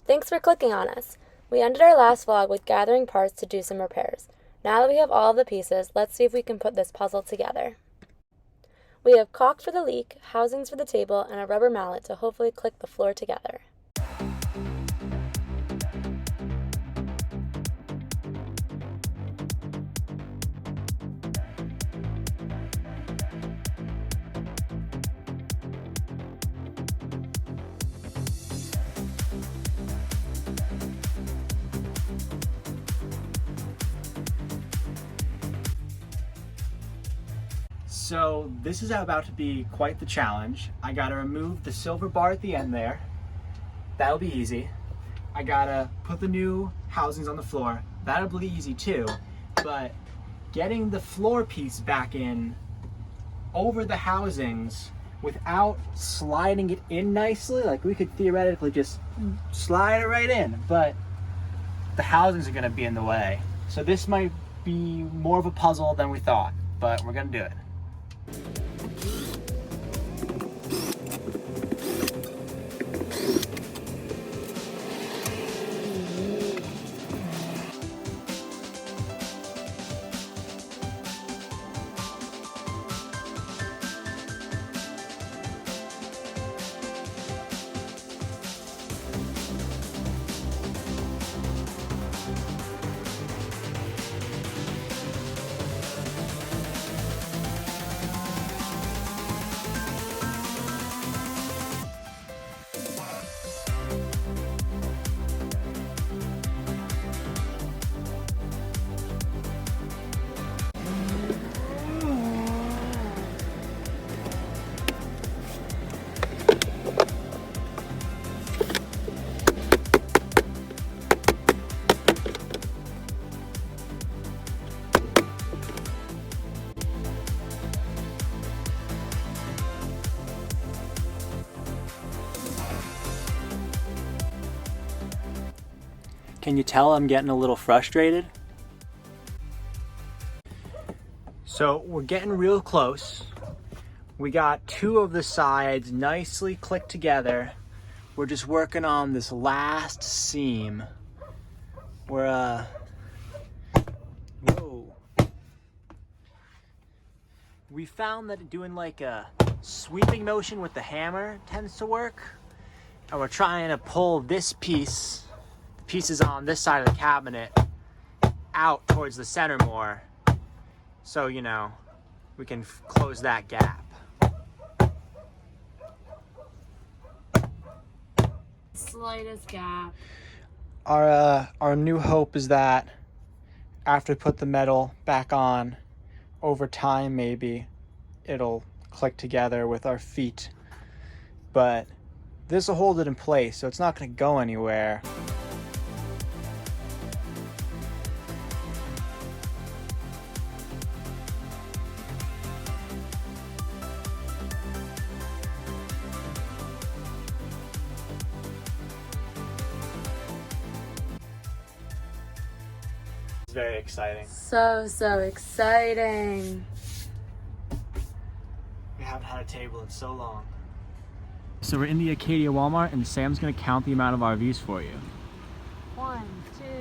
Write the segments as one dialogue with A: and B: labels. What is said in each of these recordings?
A: Thanks for clicking on us. We ended our last vlog with gathering parts to do some repairs. Now that we have all of the pieces, let's see if we can put this puzzle together. We have caulk for the leak, housings for the table, and a rubber mallet to hopefully click the floor together.
B: So this is about to be quite the challenge. I gotta remove the silver bar at the end there. That'll be easy. I gotta put the new housings on the floor. That'll be easy too. But getting the floor piece back in over the housings without sliding it in nicely, like we could theoretically just slide it right in, but the housings are gonna be in the way. So this might be more of a puzzle than we thought, but we're gonna do it. Can you tell I'm getting a little frustrated? So we're getting real close. We got two of the sides nicely clicked together. We're just working on this last seam. Whoa. We found that doing like a sweeping motion with the hammer tends to work. And we're trying to pull this pieces on this side of the cabinet out towards the center more, so you know we can close that gap.
A: Slightest gap.
B: Our new hope is that after we put the metal back on, over time maybe it'll click together with our feet, but this will hold it in place, so it's not going to go anywhere. It's very exciting.
A: So exciting.
B: We haven't had a table in so long. So we're in the Acadia Walmart and Sam's gonna count the amount of RVs for you.
A: 1, 2, 3,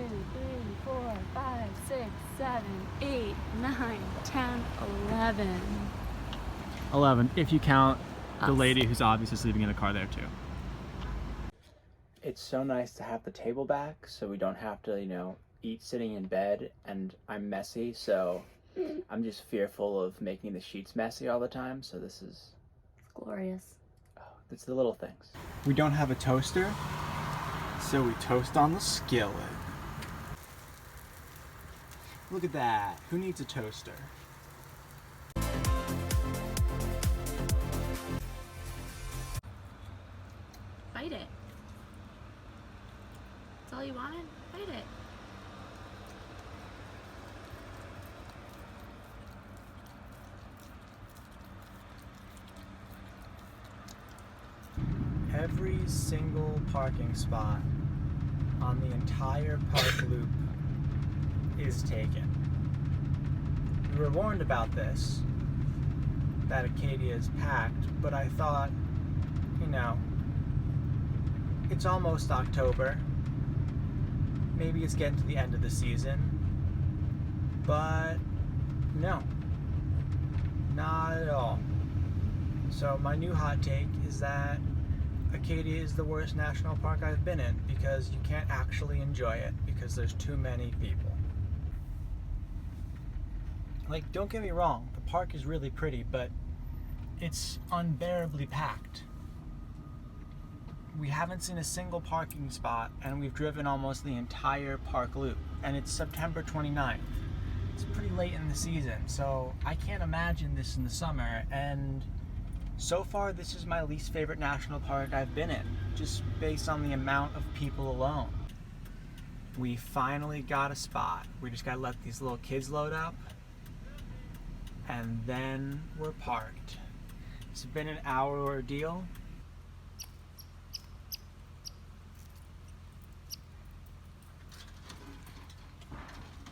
A: 4, 5, 6, 7, 8, 9, 10, 11.
B: 11, if you count the
A: Us.
B: lady who's obviously sleeping in the car there too. It's so nice to have the table back so we don't have to, eat sitting in bed, and I'm messy, so I'm just fearful of making the sheets messy all the time, so this is
A: Glorious.
B: it's the little things. We don't have a toaster, so we toast on the skillet. Look at that. Who needs a toaster?
A: Fight it. That's all you wanted? Fight it.
B: Every single parking spot on the entire park loop is taken. We were warned about this, that Acadia is packed, but I thought, it's almost October. maybe it's getting to the end of the season, but no, not at all. So my new hot take is that Acadia is the worst national park I've been in because you can't actually enjoy it because there's too many people. Like, don't get me wrong, the park is really pretty, but it's unbearably packed. We haven't seen a single parking spot, and we've driven almost the entire park loop, and it's September 29th. It's pretty late in the season, so I can't imagine this in the summer, and so far this is my least favorite national park I've been in, just based on the amount of people alone. We finally got a spot. We just gotta let these little kids load up, and then we're parked. It's been an hour ordeal.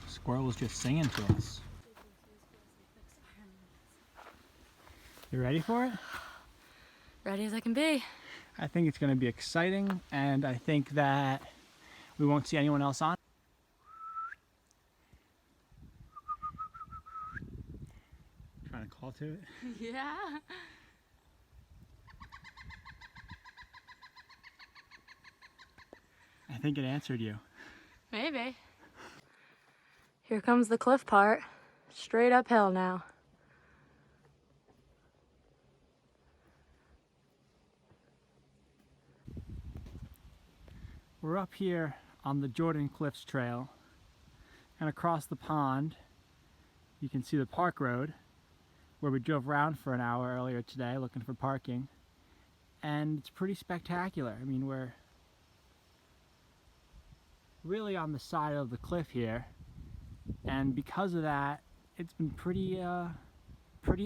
B: Squirrel was just singing to us. You ready for it?
A: Ready as I can be.
B: I think it's going to be exciting, and I think that we won't see anyone else on. Trying to call to it?
A: Yeah.
B: I think it answered you.
A: Maybe. Here comes the cliff part. Straight uphill now.
B: We're up here on the Jordan Cliffs Trail, and across the pond you can see the park road where we drove around for an hour earlier today looking for parking, and it's pretty spectacular. I mean, we're really on the side of the cliff here, and because of that it's been pretty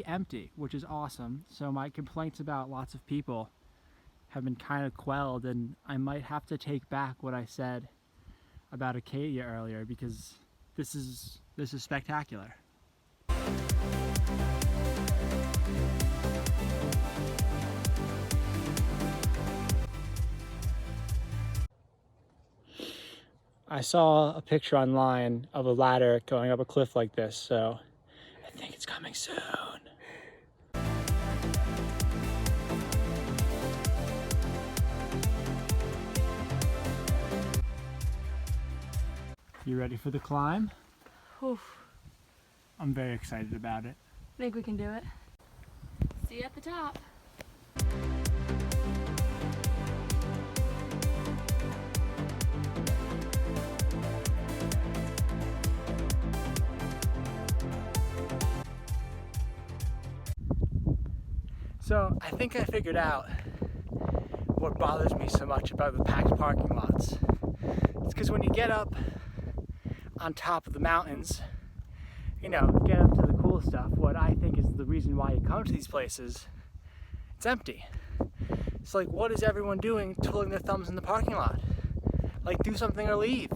B: empty, which is awesome. So my complaints about lots of people have been kind of quelled, and I might have to take back what I said about Acadia earlier, because this is spectacular. I saw a picture online of a ladder going up a cliff like this, so I think it's coming soon. You ready for the climb?
A: Oof.
B: I'm very excited about it.
A: I think we can do it. See you at the top.
B: So I think I figured out what bothers me so much about the packed parking lots. It's because when you get up on top of the mountains, you know, get up to the cool stuff, what I think is the reason why you come to these places, it's empty. It's like, what is everyone doing twiddling their thumbs in the parking lot? Like, do something or leave.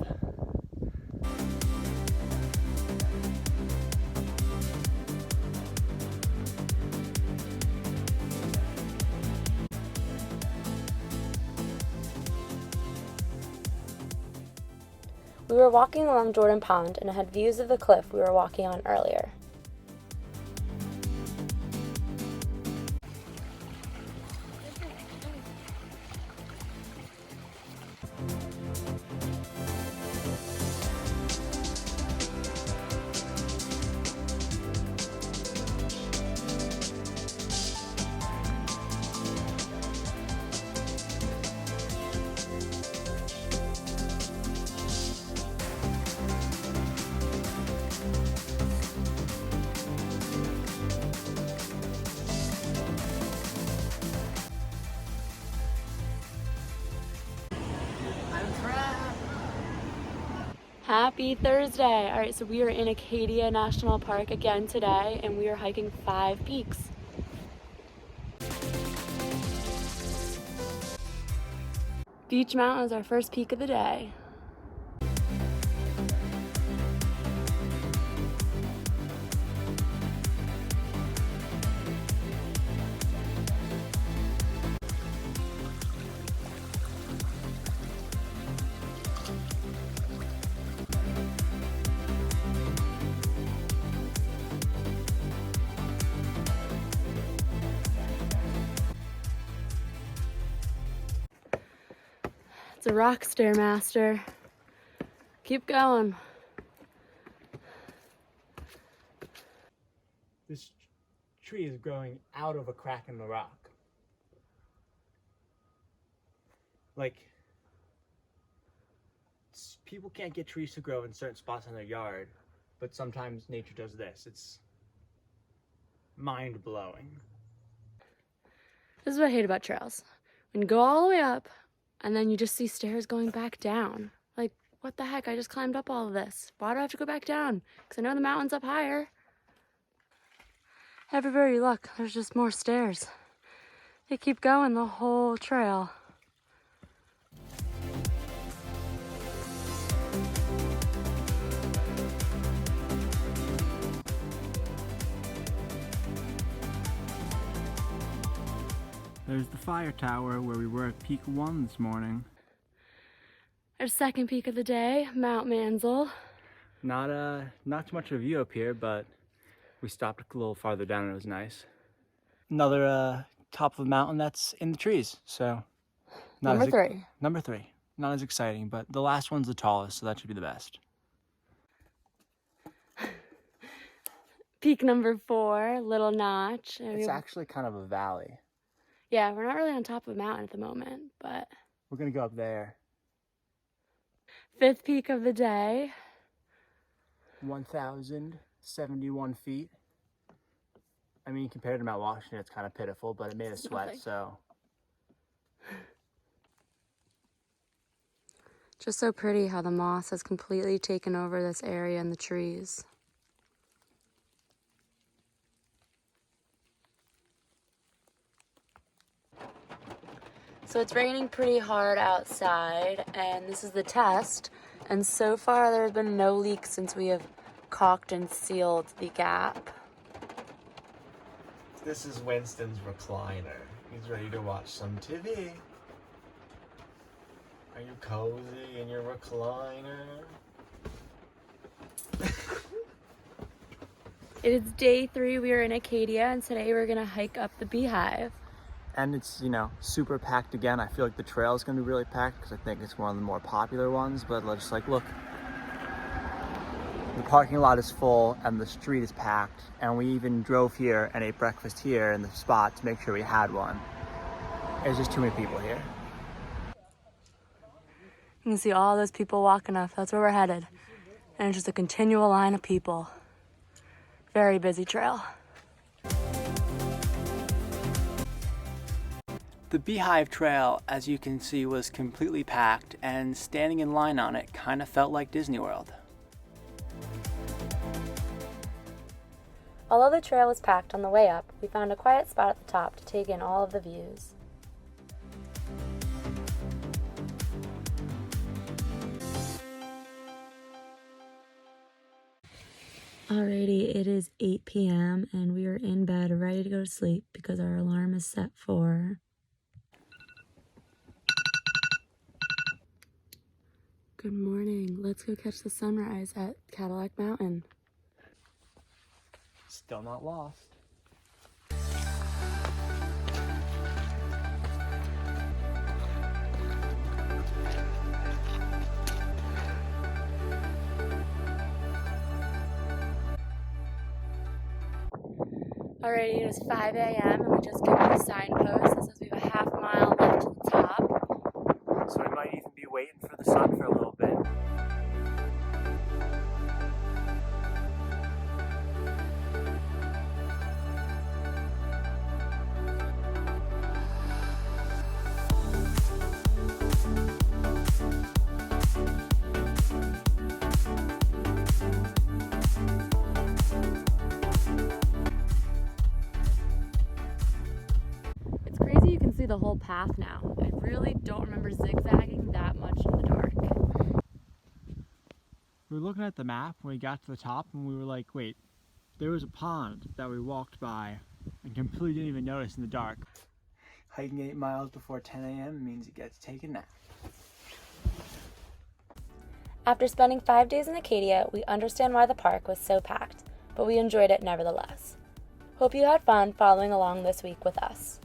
A: We were walking along Jordan Pond and had views of the cliff we were walking on earlier. Happy Thursday! Alright, so we are in Acadia National Park again today, and we are hiking 5 peaks. Beach Mountain is our first peak of the day. It's a rock stairmaster. Keep going.
B: This tree is growing out of a crack in the rock. Like, people can't get trees to grow in certain spots in their yard, but sometimes nature does this. It's mind-blowing.
A: This is what I hate about trails. When you go all the way up, and then you just see stairs going back down. Like, what the heck? I just climbed up all of this. Why do I have to go back down? Because I know the mountain's up higher. Everywhere you look, there's just more stairs. They keep going the whole trail.
B: There's the fire tower where we were at Peak 1 this morning.
A: Our second peak of the day, Mount Mansell.
B: Not too much of a view up here, but we stopped a little farther down and it was nice. Another top of a mountain that's in the trees, so...
A: Number 3.
B: Number 3. Not as exciting, but the last one's the tallest, so that should be the best.
A: Peak number 4, Little Notch.
B: It's actually kind of a valley.
A: Yeah, we're not really on top of a mountain at the moment, but...
B: We're gonna go up there.
A: 5th peak of the day.
B: 1,071 feet. I mean, compared to Mount Washington, it's kind of pitiful, but it made us sweat,
A: nothing.
B: so...
A: Just so pretty how the moss has completely taken over this area and the trees. So it's raining pretty hard outside, and this is the test. And so far there has been no leaks since we have caulked and sealed the gap.
B: This is Winston's recliner. He's ready to watch some TV. Are you cozy in your recliner?
A: It is day 3. We are in Acadia, and today we're gonna hike up the Beehive.
B: And it's, you know, super packed again. I feel like the trail is going to be really packed because I think it's one of the more popular ones. But let's like look, the parking lot is full and the street is packed. And we even drove here and ate breakfast here in the spot to make sure we had one. There's just too many people here.
A: You can see all those people walking up. That's where we're headed. And it's just a continual line of people. Very busy trail.
B: The Beehive Trail, as you can see, was completely packed, and standing in line on it kind of felt like Disney World.
A: Although the trail was packed on the way up, we found a quiet spot at the top to take in all of the views. Alrighty, it is 8 p.m. and we are in bed ready to go to sleep because our alarm is set for... Good morning. Let's go catch the sunrise at Cadillac Mountain.
B: Still not lost.
A: Alrighty, it is 5 a.m. and we just came to the signpost that says we have a half mile left to the top.
B: So we might even be waiting for the sun for a little bit.
A: It's crazy you can see the whole path now. I really don't remember zigzagging that much in the dark.
B: We were looking at the map when we got to the top and we were like, wait, there was a pond that we walked by and completely didn't even notice in the dark. Hiking 8 miles before 10 a.m. means you get to take a nap.
A: After spending 5 days in Acadia, we understand why the park was so packed, but we enjoyed it nevertheless. Hope you had fun following along this week with us.